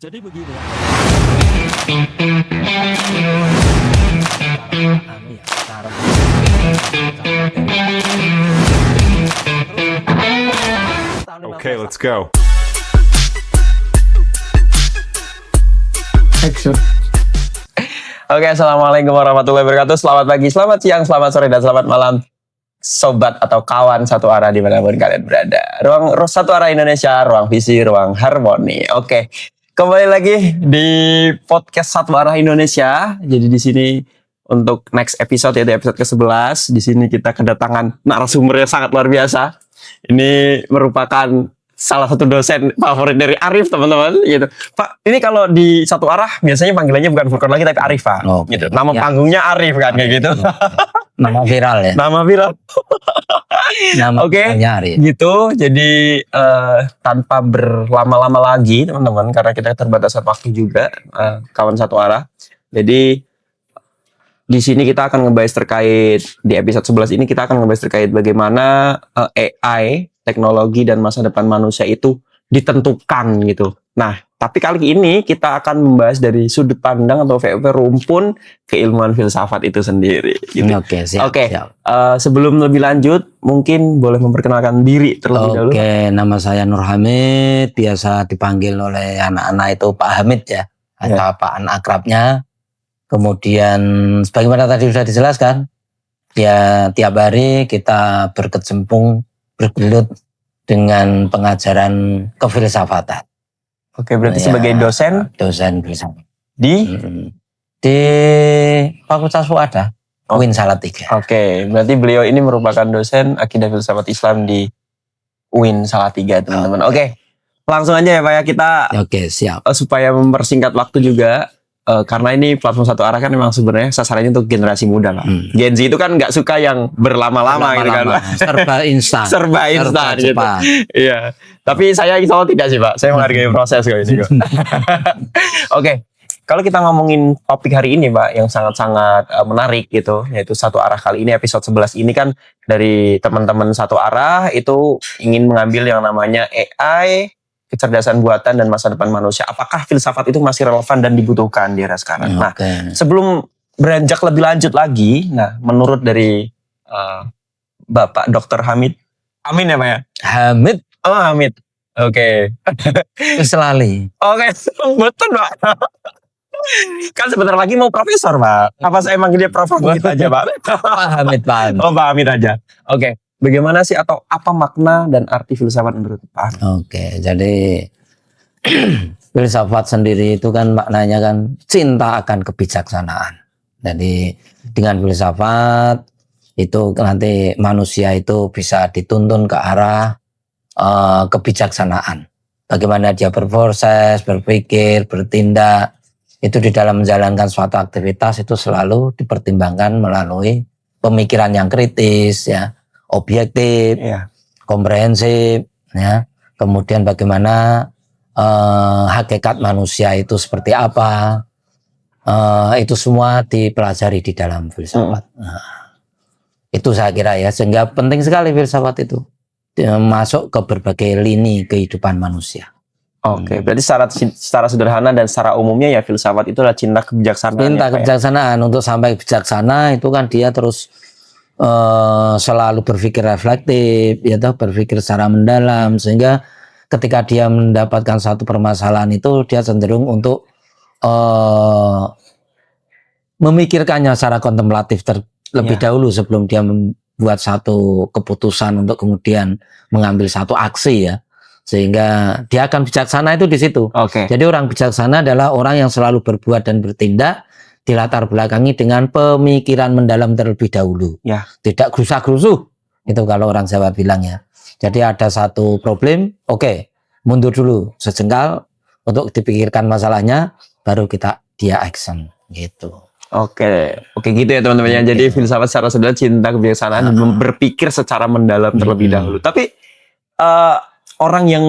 Jadi begini. Okay, let's go. Action. Oke, assalamualaikum warahmatullahi wabarakatuh. Selamat pagi, selamat siang, selamat sore, dan selamat malam, sobat atau kawan satu arah dimanapun kalian berada. Ruang satu arah Indonesia, ruang visi, ruang harmoni. Oke, kembali lagi di podcast satu arah Indonesia. Jadi di sini untuk next episode yaitu episode ke-11. Di sini kita kedatangan narasumber yang sangat luar biasa. Ini merupakan salah satu dosen favorit dari Arif, teman-teman, gitu. Pak, ini kalau di satu arah biasanya panggilannya bukan Furqan lagi tapi Arif, Pak. Oh, Gitu. Nama ya. panggungnya Arif kan, kayak gitu. Nama viral ya. Nama viral. Nama Oke. nyari. Gitu. Jadi tanpa berlama-lama lagi, teman-teman, karena kita keterbatasan waktu juga, kawan satu arah. Jadi di sini kita akan ngebahas terkait, di episode 11 ini kita akan ngebahas terkait bagaimana AI, teknologi dan masa depan manusia itu ditentukan gitu. Nah, tapi kali ini kita akan membahas dari sudut pandang atau rumpun keilmuan filsafat itu sendiri. Gitu. Oke, siap. Oke. Siap. Sebelum lebih lanjut, mungkin boleh memperkenalkan diri terlebih dahulu. Oke, nama saya Nur Hamid, biasa dipanggil oleh anak-anak itu Pak Hamid ya, atau apaan akrabnya. Kemudian sebagaimana tadi sudah dijelaskan, ya tiap hari kita berkecimpung, bergelut dengan pengajaran kefilsafatan. Oke, berarti Ya, sebagai dosen dosen filsafat di di Fakultas Fuada, UIN Salatiga. Oke, berarti beliau ini merupakan dosen akidah filsafat Islam di UIN Salatiga, teman-teman. Oke, langsung aja ya Pak ya, kita Oke, siap. supaya mempersingkat waktu juga, karena ini platform satu arah kan memang sebenarnya sasarannya untuk generasi muda lah. Gen Z itu kan nggak suka yang berlama-lama gitu kan, Pak. Serba instan. Serba instan gitu. cepat. Iya, tapi saya insya Allah tidak sih Pak, saya menghargai proses kok ini kok. Oke, kalau kita ngomongin topik hari ini Pak, yang sangat-sangat menarik gitu, yaitu satu arah kali ini episode 11 ini kan dari teman-teman satu arah itu ingin mengambil yang namanya AI, kecerdasan buatan dan masa depan manusia. Apakah filsafat itu masih relevan dan dibutuhkan di era sekarang? Nah, Oke. sebelum beranjak lebih lanjut lagi, nah menurut dari Bapak Dr. Hamid, Amin ya Pak ya? Hamid Oh Hamid, oke. Selali. Oke, betul Pak. Kan sebentar lagi mau profesor Pak. Apa saya manggil dia Prof Hamid aja Pak? Pak Hamid, Pak Hamid. Oh Pak Hamid aja. Oke, bagaimana sih atau apa makna dan arti filsafat menurut Pak Hamid? Oke, jadi filsafat sendiri itu kan maknanya kan cinta akan kebijaksanaan. Jadi dengan filsafat itu nanti manusia itu bisa dituntun ke arah kebijaksanaan. Bagaimana dia berproses, berpikir, bertindak, itu di dalam menjalankan suatu aktivitas itu selalu dipertimbangkan melalui pemikiran yang kritis, ya, objektif, Iya. komprehensif, ya. Kemudian bagaimana hakikat manusia itu seperti apa, itu semua dipelajari di dalam filsafat. Nah, itu saya kira ya, sehingga penting sekali filsafat itu masuk ke berbagai lini kehidupan manusia. Oke, berarti secara sederhana dan secara umumnya ya filsafat itu adalah cinta kebijaksanaan. Cinta ya, Pak, ya? kebijaksanaan, untuk sampai bijaksana itu kan dia terus selalu berpikir reflektif, ya toh, berpikir secara mendalam, sehingga ketika dia mendapatkan satu permasalahan itu dia cenderung untuk memikirkannya secara kontemplatif terlebih dahulu sebelum dia membuat satu keputusan untuk kemudian mengambil satu aksi, ya, sehingga dia akan bijaksana itu di situ. Oke. Jadi orang bijaksana adalah orang yang selalu berbuat dan bertindak dilatar belakangi dengan pemikiran mendalam terlebih dahulu. Ya. Tidak gerusa-gerusuh. Itu kalau orang Jawa bilang ya. Jadi ada satu problem, oke, mundur dulu sejengkal untuk dipikirkan masalahnya, baru dia action gitu. Oke gitu ya teman-teman. Jadi filsafat secara sederhana cinta kebijaksanaan dan berpikir secara mendalam terlebih dahulu. Tapi orang yang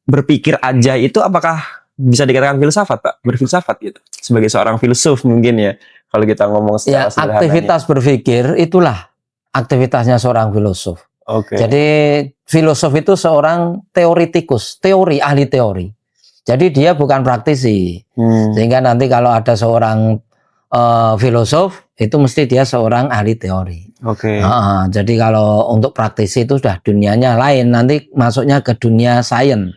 berpikir aja itu apakah bisa dikatakan filsafat Pak? Berfilsafat gitu. Sebagai seorang filsuf mungkin ya. Kalau kita ngomong secara Ya, sederhananya. aktivitas berpikir itulah aktivitasnya seorang filosof. Oke. Jadi filosof itu seorang teoritikus, ahli teori. Jadi dia bukan praktisi. Sehingga nanti kalau ada seorang filosof itu mesti dia seorang ahli teori. Oke. Jadi kalau untuk praktisi itu sudah dunianya lain. Nanti masuknya ke dunia sains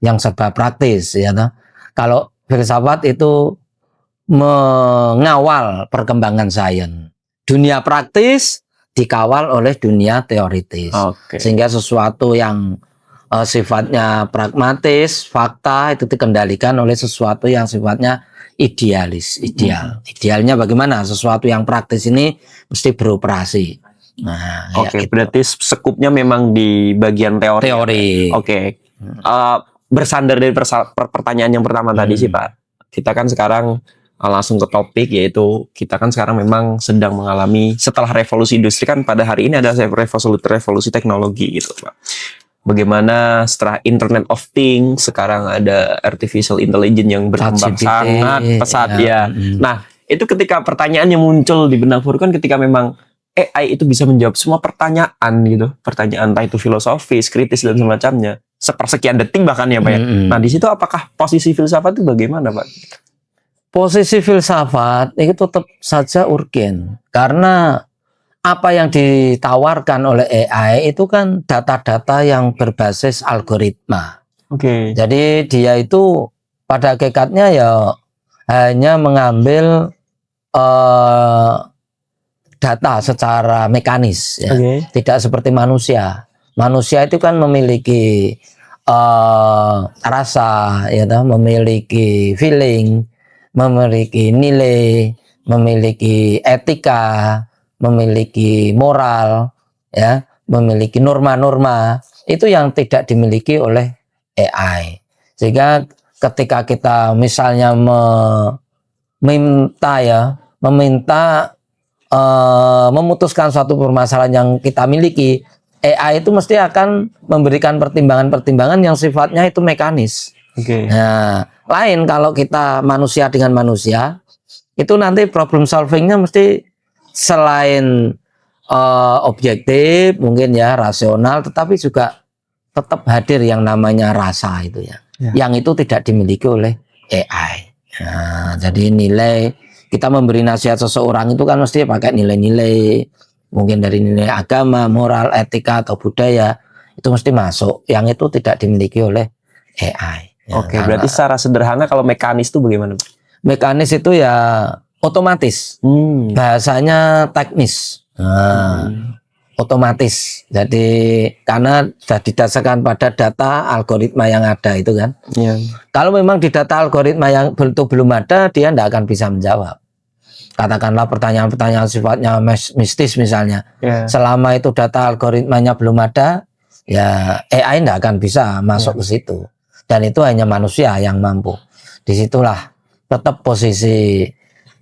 yang serba praktis, ya toh. Kalau filsafat itu mengawal perkembangan sains. Dunia praktis dikawal oleh dunia teoritis. Oke. Sehingga sesuatu yang sifatnya pragmatis, fakta itu dikendalikan oleh sesuatu yang sifatnya idealis, ideal. Idealnya bagaimana? Sesuatu yang praktis ini mesti beroperasi. Nah, Oke, berarti skupnya memang di bagian teori. Oke. Bersandar dari pertanyaan yang pertama tadi sih Pak. Kita kan sekarang langsung ke topik, yaitu kita kan sekarang memang sedang mengalami setelah revolusi industri, kan pada hari ini ada revolusi teknologi gitu Pak. Bagaimana setelah Internet of Things, sekarang ada artificial intelligence yang berkembang sangat pesat ya. Nah, itu ketika pertanyaan yang muncul di benak Fur kan ketika memang AI itu bisa menjawab semua pertanyaan gitu. Pertanyaan entah itu filosofis, kritis dan semacamnya. Sepersekian detik bahkan ya Pak ya. Nah, di situ apakah posisi filsafat itu bagaimana Pak? Posisi filsafat itu tetap saja urgen. Karena apa yang ditawarkan oleh AI itu kan data-data yang berbasis algoritma. Oke. Jadi dia itu pada hakikatnya ya hanya mengambil data secara mekanis, ya. Tidak seperti manusia. Manusia itu kan memiliki rasa, ya, memiliki feeling, memiliki nilai, memiliki etika, memiliki moral, ya, memiliki norma-norma, itu yang tidak dimiliki oleh AI. Sehingga ketika kita misalnya meminta memutuskan suatu permasalahan yang kita miliki, AI itu mesti akan memberikan pertimbangan-pertimbangan yang sifatnya itu mekanis. Nah, lain kalau kita manusia dengan manusia, itu nanti problem solvingnya mesti selain objektif, mungkin ya rasional, tetapi juga tetap hadir yang namanya rasa itu ya. Yang itu tidak dimiliki oleh AI. Nah, jadi nilai, kita memberi nasihat seseorang itu kan mesti pakai nilai-nilai, mungkin dari nilai agama, moral, etika atau budaya, itu mesti masuk. Yang itu tidak dimiliki oleh AI. Oke, berarti secara sederhana kalau mekanis itu bagaimana? Mekanis itu ya otomatis, bahasanya teknis, otomatis. Jadi karena sudah didasarkan pada data algoritma yang ada itu kan. Kalau memang di data algoritma yang itu belum ada, dia tidak akan bisa menjawab. Katakanlah pertanyaan-pertanyaan sifatnya mistis misalnya. Selama itu data algoritmanya belum ada, ya AI tidak akan bisa masuk ke situ. Dan itu hanya manusia yang mampu. Disitulah tetap posisi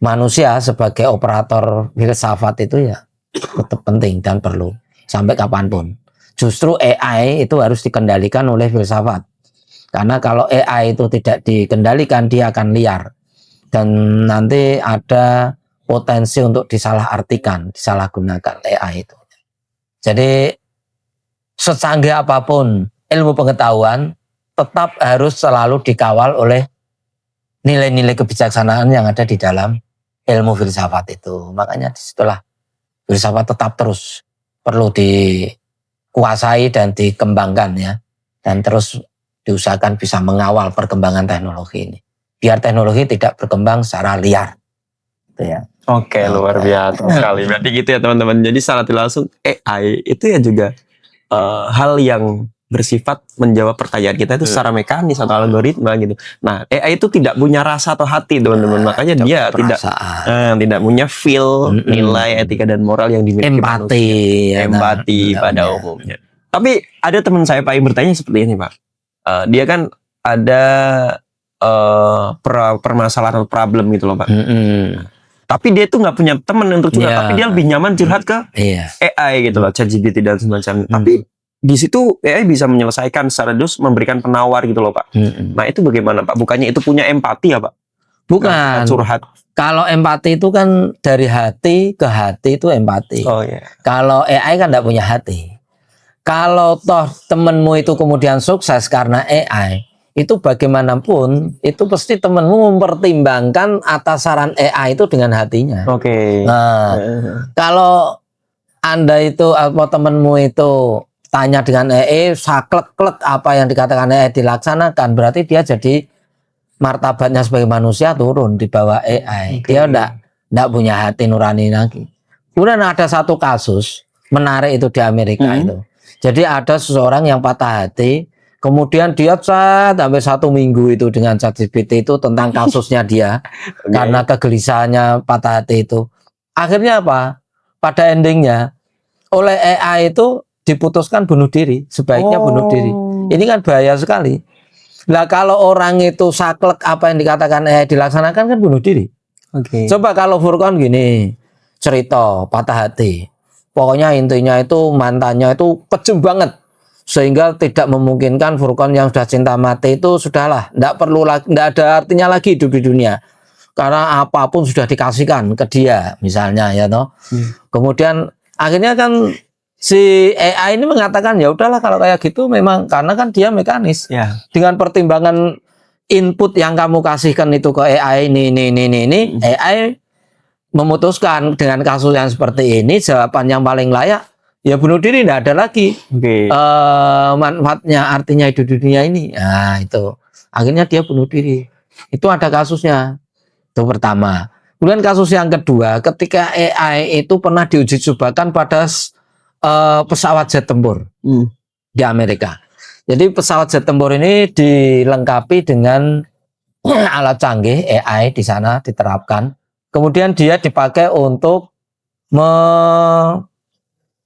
manusia sebagai operator filsafat itu ya tetap penting dan perlu sampai kapanpun. Justru AI itu harus dikendalikan oleh filsafat. Karena kalau AI itu tidak dikendalikan, dia akan liar. Dan nanti ada potensi untuk disalahartikan, disalahgunakan AI itu. Jadi secanggih apapun ilmu pengetahuan, tetap harus selalu dikawal oleh nilai-nilai kebijaksanaan yang ada di dalam ilmu filsafat itu. Makanya disitulah filsafat tetap terus perlu dikuasai dan dikembangkan ya. Dan terus diusahakan bisa mengawal perkembangan teknologi ini. Biar teknologi tidak berkembang secara liar. Itu ya. Oke, luar biasa sekali. Berarti gitu ya teman-teman. Jadi secara tidak langsung AI itu ya juga hal yang bersifat menjawab pertanyaan kita itu secara mekanis atau algoritma gitu. Nah, AI itu tidak punya rasa atau hati teman-teman. Makanya dia tidak punya feel, nilai, etika dan moral yang dimiliki manusia. Empati pada umumnya. Tapi ada teman saya Pak yang bertanya seperti ini Pak. Dia kan ada permasalahan atau problem gitu loh Pak. Tapi dia tuh nggak punya teman untuk curhat, tapi dia lebih nyaman curhat ke AI gitu loh, ChatGPT dan semacamnya. Tapi di situ AI bisa menyelesaikan secara dus, memberikan penawar gitu loh Pak. Nah itu bagaimana Pak? Bukannya itu punya empati ya Pak? Bukan. Curhat. Kalau empati itu kan dari hati ke hati itu empati. Kalau AI kan tidak punya hati. Kalau toh temenmu itu kemudian sukses karena AI, itu bagaimanapun itu pasti temanmu mempertimbangkan atas saran AI itu dengan hatinya. Oke. Nah, kalau Anda itu atau temanmu itu tanya dengan AI, saklek-klek apa yang dikatakan AI dilaksanakan, berarti dia jadi martabatnya sebagai manusia turun di bawah AI. Dia enggak punya hati nurani lagi. Kemudian ada satu kasus menarik itu di Amerika itu. Jadi ada seseorang yang patah hati, kemudian dia chat sampai 1 minggu itu dengan ChatGPT itu tentang kasusnya dia karena kegelisahannya patah hati itu. Akhirnya apa? Pada endingnya oleh AI itu diputuskan bunuh diri, sebaiknya bunuh diri. Ini kan bahaya sekali. Nah kalau orang itu saklek apa yang dikatakan AI dilaksanakan kan bunuh diri. Coba kalau Furqan gini cerita patah hati, pokoknya intinya itu mantannya itu kejam banget sehingga tidak memungkinkan Furqan yang sudah cinta mati itu sudahlah, tidak perlu lagi, tidak ada artinya lagi hidup di dunia karena apapun sudah dikasihkan ke dia misalnya ya toh. Kemudian akhirnya kan si AI ini mengatakan ya udahlah kalau kayak gitu memang karena kan dia mekanis dengan pertimbangan input yang kamu kasihkan itu ke AI ini AI memutuskan dengan kasus yang seperti ini jawaban yang paling layak ya bunuh diri, tidak ada lagi manfaatnya artinya hidup di dunia ini. Nah itu akhirnya dia bunuh diri. Itu ada kasusnya. Itu pertama. Kemudian kasus yang kedua ketika AI itu pernah diuji cobakan pada pesawat jet tempur di Amerika. Jadi pesawat jet tempur ini dilengkapi dengan alat canggih AI di sana diterapkan. Kemudian dia dipakai untuk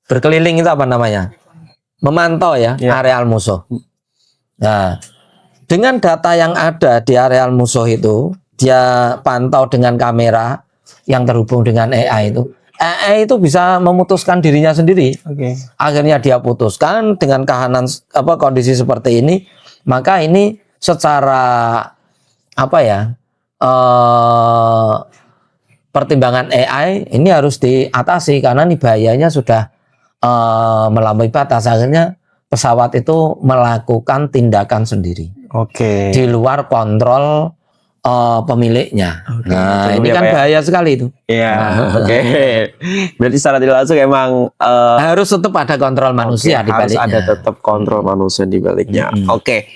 berkeliling itu apa namanya? Memantau ya areal musuh. Nah, dengan data yang ada di areal musuh itu, dia pantau dengan kamera yang terhubung dengan AI itu. AI itu bisa memutuskan dirinya sendiri. Akhirnya dia putuskan dengan kahanan kondisi seperti ini, maka ini secara pertimbangan AI ini harus diatasi karena ini bahayanya sudah melampaui batas. Akhirnya pesawat itu melakukan tindakan sendiri di luar kontrol pemiliknya. Nah ini kan bahaya sekali itu. Berarti secara tidak langsung emang harus tetap ada kontrol manusia di baliknya. Harus ada tetap kontrol manusia di baliknya.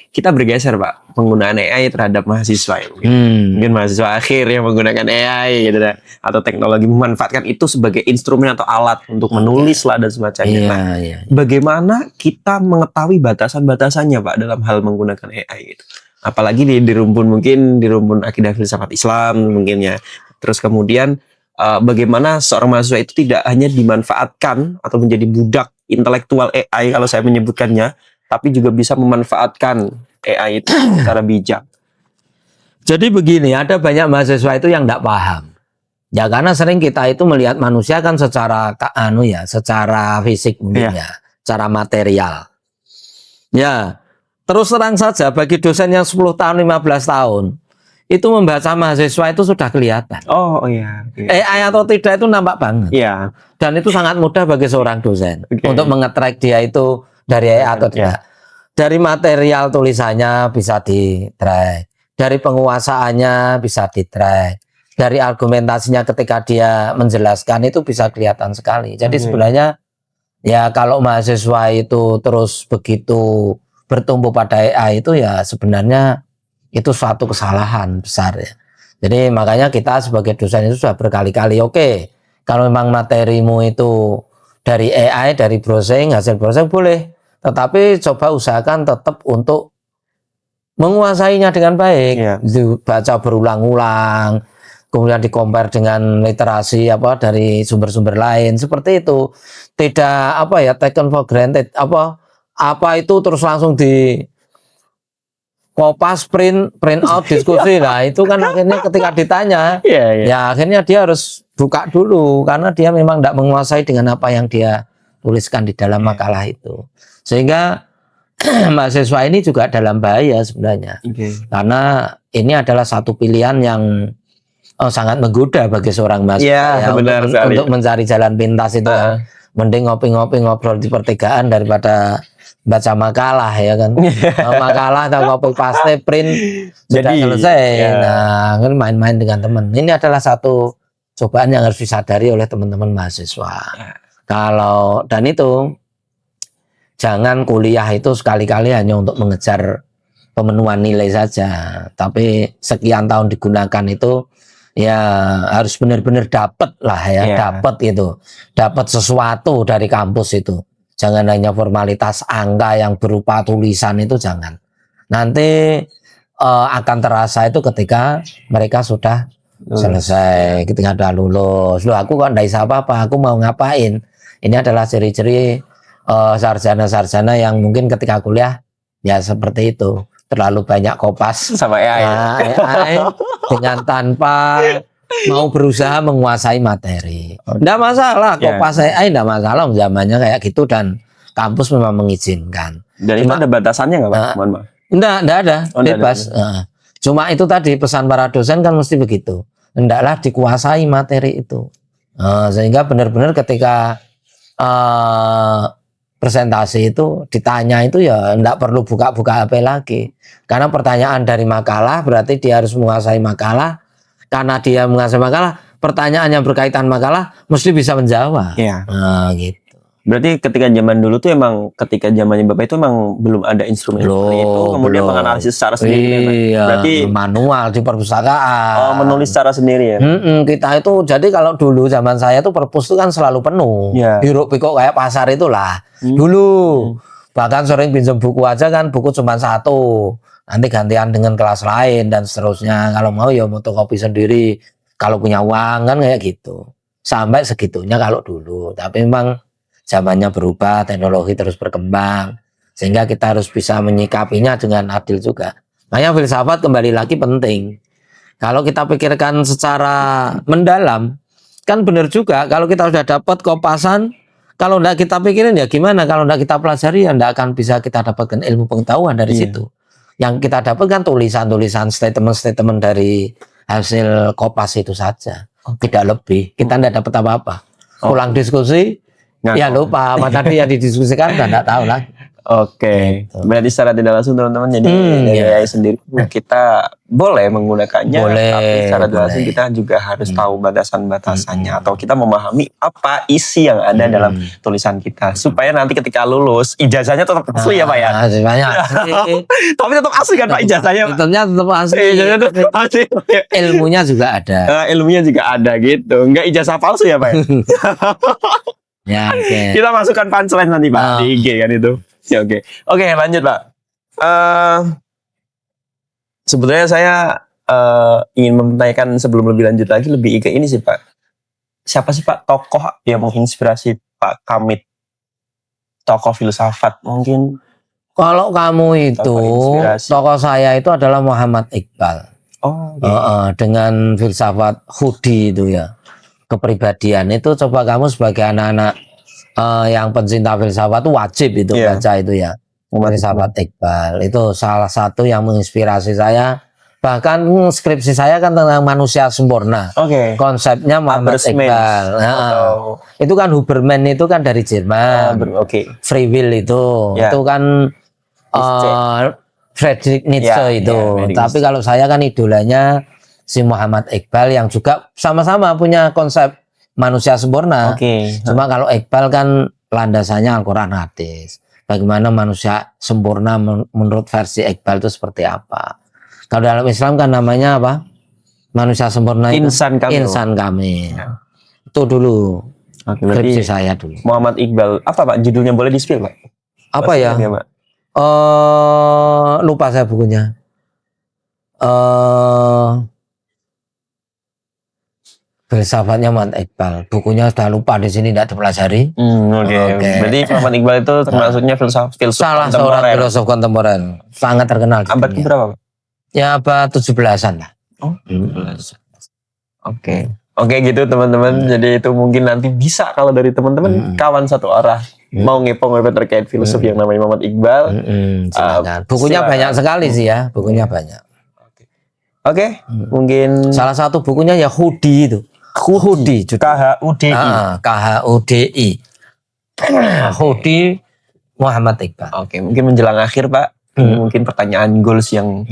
Kita bergeser Pak penggunaan AI terhadap mahasiswa ya, mungkin mahasiswa akhir yang menggunakan AI gitu kan, atau teknologi memanfaatkan itu sebagai instrumen atau alat untuk menulis lah dan semacamnya. Bagaimana kita mengetahui batasan-batasannya Pak dalam hal menggunakan AI itu? Apalagi di rumpun akidah filsafat Islam mungkin ya. Terus kemudian bagaimana seorang mahasiswa itu tidak hanya dimanfaatkan atau menjadi budak intelektual AI kalau saya menyebutkannya, tapi juga bisa memanfaatkan AI itu secara bijak. Jadi begini, ada banyak mahasiswa itu yang tidak paham. Ya karena sering kita itu melihat manusia kan secara secara fisik mungkin secara material. Ya. Terus terang saja bagi dosen yang 10 tahun, 15 tahun itu membaca mahasiswa itu sudah kelihatan. AI atau tidak itu nampak banget. Dan itu sangat mudah bagi seorang dosen untuk mengetrack dia itu dari AI atau tidak. Dari material tulisannya bisa di-track, dari penguasaannya bisa di-track, dari argumentasinya ketika dia menjelaskan itu bisa kelihatan sekali. Jadi sebenarnya ya kalau mahasiswa itu terus begitu bertumbuh pada AI itu ya sebenarnya itu suatu kesalahan besar ya. Jadi makanya kita sebagai dosen itu sudah berkali-kali kalau memang materimu itu dari AI, dari browsing, hasil browsing boleh, tetapi coba usahakan tetap untuk menguasainya dengan baik, dibaca berulang-ulang, kemudian di-compare dengan literasi dari sumber-sumber lain seperti itu. Tidak taken for granted apa itu terus langsung di kopas print out diskusi. Nah itu kan akhirnya ketika ditanya ya akhirnya dia harus buka dulu karena dia memang tidak menguasai dengan apa yang dia tuliskan di dalam makalah itu, sehingga mahasiswa ini juga dalam bahaya sebenarnya karena ini adalah satu pilihan yang sangat menggoda bagi seorang mahasiswa untuk mencari jalan pintas itu. Mending ngopi-ngopi ngobrol di pertigaan daripada baca makalah ya kan. Makalah atau copy paste print sudah Jadi, selesai. ya. Nah, kan main-main dengan teman. Ini adalah satu cobaan yang harus disadari oleh teman-teman mahasiswa. Dan itu jangan kuliah itu sekali-kali hanya untuk mengejar pemenuhan nilai saja, tapi sekian tahun digunakan itu ya harus benar-benar dapat lah ya, dapat sesuatu dari kampus itu. Jangan hanya formalitas angka yang berupa tulisan itu, jangan. Nanti akan terasa itu ketika mereka sudah selesai, ketika sudah lulus. Loh, aku kok enggak bisa apa-apa, aku mau ngapain? Ini adalah ciri-ciri sarjana-sarjana yang mungkin ketika kuliah ya seperti itu. Terlalu banyak kopas sama AI. dengan tanpa mau berusaha menguasai materi. Enggak masalah, kopas AI enggak masalah, zamannya kayak gitu dan kampus memang mengizinkan. Dan itu ada batasannya nggak, Pak? Mohon maaf. Enggak ada, bebas. Cuma itu tadi pesan para dosen kan mesti begitu. Hendaklah dikuasai materi itu. Sehingga benar-benar ketika presentasi itu ditanya itu ya enggak perlu buka-buka HP lagi. Karena pertanyaan dari makalah berarti dia harus menguasai makalah. Karena dia menguasai makalah, pertanyaan yang berkaitan makalah mesti bisa menjawab. Iya. Gitu. Berarti ketika zaman dulu tuh emang ketika zamannya Bapak itu emang belum ada instrumen seperti itu, kemudian menganalisis secara sendiri. Iya, berarti manual di perpustakaan. menulis secara sendiri ya. Kita itu jadi kalau dulu zaman saya tuh perpus itu kan selalu penuh. Hiruk pikuk kayak pasar itulah. Dulu bahkan sering pinjam buku aja kan, buku cuma satu. Nanti gantian dengan kelas lain dan seterusnya. Kalau mau ya fotokopi sendiri. Kalau punya uang kan kayak gitu. Sampai segitunya kalau dulu. Tapi memang zamannya berubah, teknologi terus berkembang, sehingga kita harus bisa menyikapinya dengan adil juga. Makanya filsafat kembali lagi penting. Kalau kita pikirkan secara mendalam, kan benar juga kalau kita sudah dapat kopasan, kalau tidak kita pikirin ya gimana? Kalau tidak kita pelajari ya tidak akan bisa kita dapatkan ilmu pengetahuan dari situ. Yang kita dapatkan tulisan-tulisan, statement-statement dari hasil kopas itu saja, tidak lebih. Kita tidak dapat apa-apa. Pulang diskusi, ya lupa apa tadi yang didiskusikan kan enggak tahu lah. Oke. Berarti secara tidak langsung teman-teman jadi dari AI sendiri kita boleh menggunakannya, tapi secara tidak langsung kita juga harus tahu batasan-batasannya atau kita memahami apa isi yang ada dalam tulisan kita supaya nanti ketika lulus ijazahnya tetap asli ya Pak ya. Tapi tetap asli kan Pak ijazahnya. Tetap asli. Ijazahnya tetap asli. Ilmunya juga ada. Ilmunya juga ada gitu. Enggak ijazah palsu ya Pak ya. Ya, kita masukkan punchline nanti Pak di IG kan itu. Ya, oke, lanjut Pak. Sebetulnya saya ingin mempertanyakan sebelum lebih lanjut lagi lebih ke ini sih Pak. Siapa sih Pak tokoh yang menginspirasi Pak Kamit? Tokoh filsafat mungkin. Kalau kamu itu tokoh saya itu adalah Muhammad Iqbal. Dengan filsafat Hudi itu ya. Kepribadian itu coba kamu sebagai anak-anak yang pencinta filsafat itu wajib itu baca itu ya. Filsafat Iqbal itu salah satu yang menginspirasi saya. Bahkan skripsi saya kan tentang manusia sempurna. Konsepnya Muhammad Iqbal. Itu kan Huberman itu kan dari Jerman. Free will itu kan Friedrich Nietzsche itu. Tapi kalau saya kan idolanya si Muhammad Iqbal yang juga sama-sama punya konsep manusia sempurna. Cuma kalau Iqbal kan landasannya Al-Quran hadis. Bagaimana manusia sempurna menurut versi Iqbal itu seperti apa? Kalau dalam Islam kan namanya apa? Manusia sempurna itu insan kamil. Itu dulu. Skripsi saya dulu. Muhammad Iqbal apa Pak? Judulnya boleh di-spill Pak? Apa ya? Lupa saya bukunya. Filsafatnya Muhammad Iqbal. Bukunya sudah lupa di sini, tidak dipelajari. Berarti Muhammad Iqbal itu termasuknya filsuf salah seorang filosof kontemporer. Sangat terkenal. Abad berapa Pak? Ya abad 17-an lah. Oke gitu teman-teman. Jadi itu mungkin nanti bisa kalau dari teman-teman kawan satu arah mau ngepo-ngepo terkait filosof yang namanya Muhammad Iqbal. Bukunya banyak sekali sih ya. Bukunya banyak. Mungkin salah satu bukunya ya Hudi itu. Hudi, KHUDI. KHUDI. Hudi Muhammad Iqbal. Oke, mungkin menjelang akhir Pak, ini mungkin pertanyaan goals yang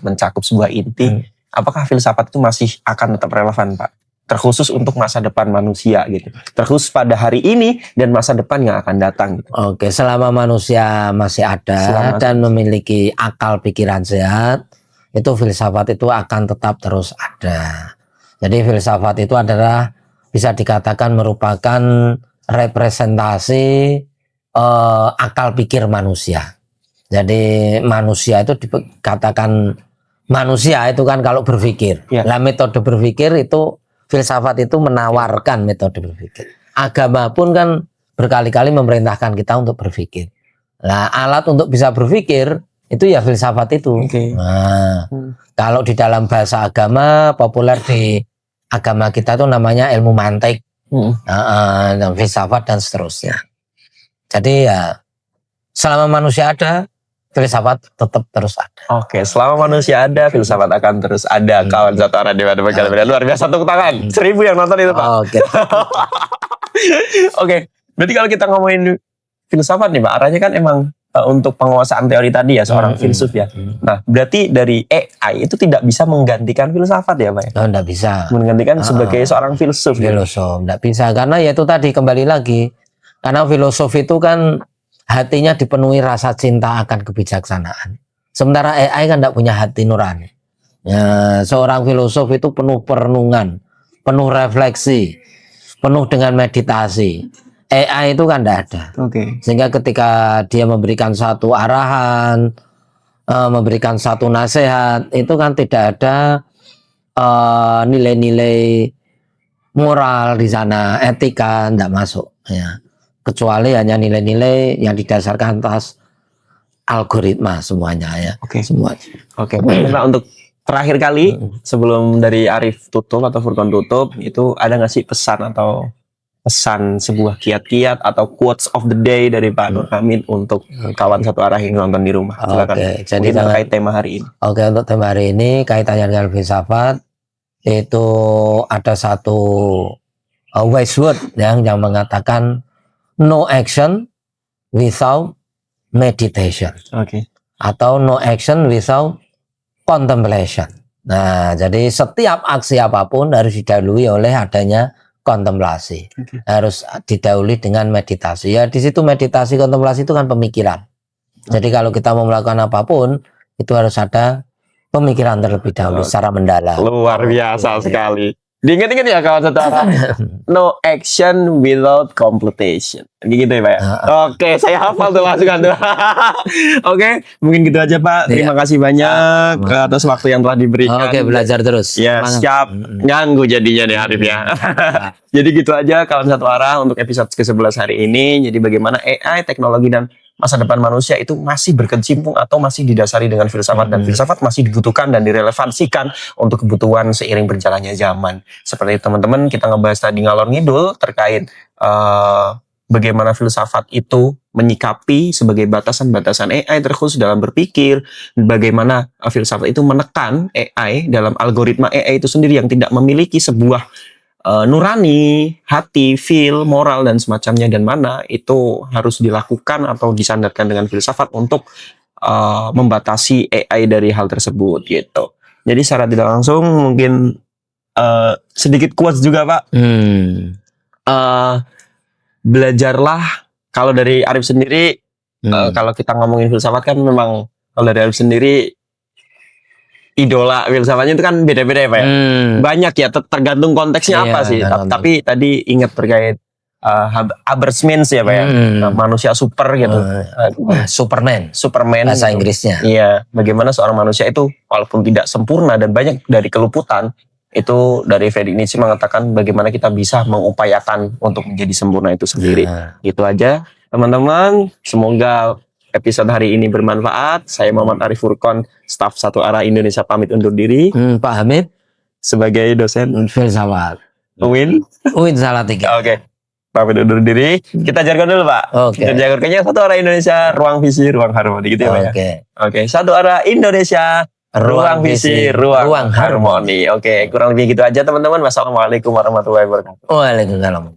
mencakup sebuah inti. Apakah filsafat itu masih akan tetap relevan Pak? Terkhusus untuk masa depan manusia gitu. Terkhusus pada hari ini dan masa depan yang akan datang gitu. Oke, selama manusia masih ada dan memiliki akal pikiran sehat, itu filsafat itu akan tetap terus ada. Jadi filsafat itu adalah bisa dikatakan merupakan representasi akal pikir manusia. Jadi manusia itu dikatakan manusia itu kan kalau berpikir. Lah metode berpikir itu filsafat itu menawarkan metode berpikir. Agama pun kan berkali-kali memerintahkan kita untuk berpikir. Nah, alat untuk bisa berpikir itu ya filsafat itu. Nah, kalau di dalam bahasa agama populer di agama kita itu namanya ilmu mantik, filsafat dan seterusnya. Jadi ya selama manusia ada, filsafat tetap terus ada. Oke, selama manusia ada, filsafat akan terus ada. Kawan satu arah di mana kalian luar biasa, tepuk tangan. 1.000 yang nonton itu Pak. Oke, berarti kalau kita ngomongin filsafat nih Pak, arahnya kan emang untuk penguasaan teori tadi ya seorang filsuf ya. Nah, berarti dari AI itu tidak bisa menggantikan filsafat ya Pak? Oh, tidak bisa. Menggantikan sebagai seorang filsuf. Filosof, tidak bisa. Karena ya itu tadi kembali lagi. Karena filosof itu kan hatinya dipenuhi rasa cinta akan kebijaksanaan. Sementara AI kan tidak punya hati nurani. Ya, seorang filosof itu penuh perenungan, penuh refleksi, penuh dengan meditasi. AI itu kan tidak ada. Sehingga ketika dia memberikan satu arahan, memberikan satu nasihat, itu kan tidak ada nilai-nilai moral di sana, etika tidak masuk. Ya. Kecuali hanya nilai-nilai yang didasarkan atas algoritma semuanya ya. Semua. Nah, untuk terakhir kali sebelum dari Arif tutup atau Furqan tutup, itu ada nggak sih pesan atau pesan sebuah kiat-kiat atau quotes of the day dari Pak Nur Hamid untuk kawan satu arah yang nonton di rumah? Silakan. Jadi terkait tema hari ini. Untuk tema hari ini kaitannya dengan filsafat itu ada satu wise word yang mengatakan no action without meditation. Atau no action without contemplation. Nah, jadi setiap aksi apapun harus didahului oleh adanya kontemplasi. Harus didahului dengan meditasi. Ya, di situ meditasi kontemplasi itu kan pemikiran. Jadi kalau kita mau melakukan apapun itu harus ada pemikiran terlebih dahulu secara mendalam. Luar biasa sekali. Diingat-ingat ya kawan satu arah. No action without completion. Gitu ya Pak ya? Oke, saya hafal tuh masukan tuh. Oke, mungkin gitu aja Pak. Terima kasih banyak atas waktu yang telah diberikan. Oke, belajar terus. Ya, siap. Ganggu jadinya nih Arif ya. Jadi gitu aja kawan satu arah untuk episode ke-11 hari ini. Jadi bagaimana AI, teknologi dan masa depan manusia itu masih berkecimpung atau masih didasari dengan filsafat, dan filsafat masih dibutuhkan dan direlevansikan untuk kebutuhan seiring berjalannya zaman. Seperti teman-teman kita ngebahas tadi ngalor ngidul terkait bagaimana filsafat itu menyikapi sebagai batasan-batasan AI terkhusus dalam berpikir, bagaimana filsafat itu menekan AI dalam algoritma AI itu sendiri yang tidak memiliki sebuah nurani, hati, feel, moral dan semacamnya, dan mana itu harus dilakukan atau disandarkan dengan filsafat untuk membatasi AI dari hal tersebut gitu. Jadi secara tidak langsung mungkin sedikit quotes juga Pak. Belajarlah, kalau dari Arif sendiri, kalau kita ngomongin filsafat kan memang kalau dari Arif sendiri idola filsafatnya itu kan beda-beda ya Pak ya. Banyak ya, tergantung konteksnya apa sih. Tapi tadi ingat terkait Habermas ya Pak ya. Manusia super gitu. Superman bahasa Inggrisnya. Iya, bagaimana seorang manusia itu walaupun tidak sempurna dan banyak dari keluputan, itu dari Friedrich Nietzsche mengatakan bagaimana kita bisa mengupayakan untuk menjadi sempurna itu sendiri. Gitu aja teman-teman, semoga episode hari ini bermanfaat. Saya Muhammad Arif Furqan, staf Satu Arah Indonesia, pamit undur diri. Pak Hamid sebagai dosen filsafat. Uin Salatiga. Oke. Pamit undur diri. Kita jargon dulu Pak. Kita jargonnya Satu Arah Indonesia, ruang visi, ruang harmoni gitu ya Pak ya. Oke. Satu Arah Indonesia, ruang visi, ruang harmoni. Oke, kurang lebih gitu aja teman-teman. Wassalamualaikum warahmatullahi wabarakatuh. Waalaikumsalam.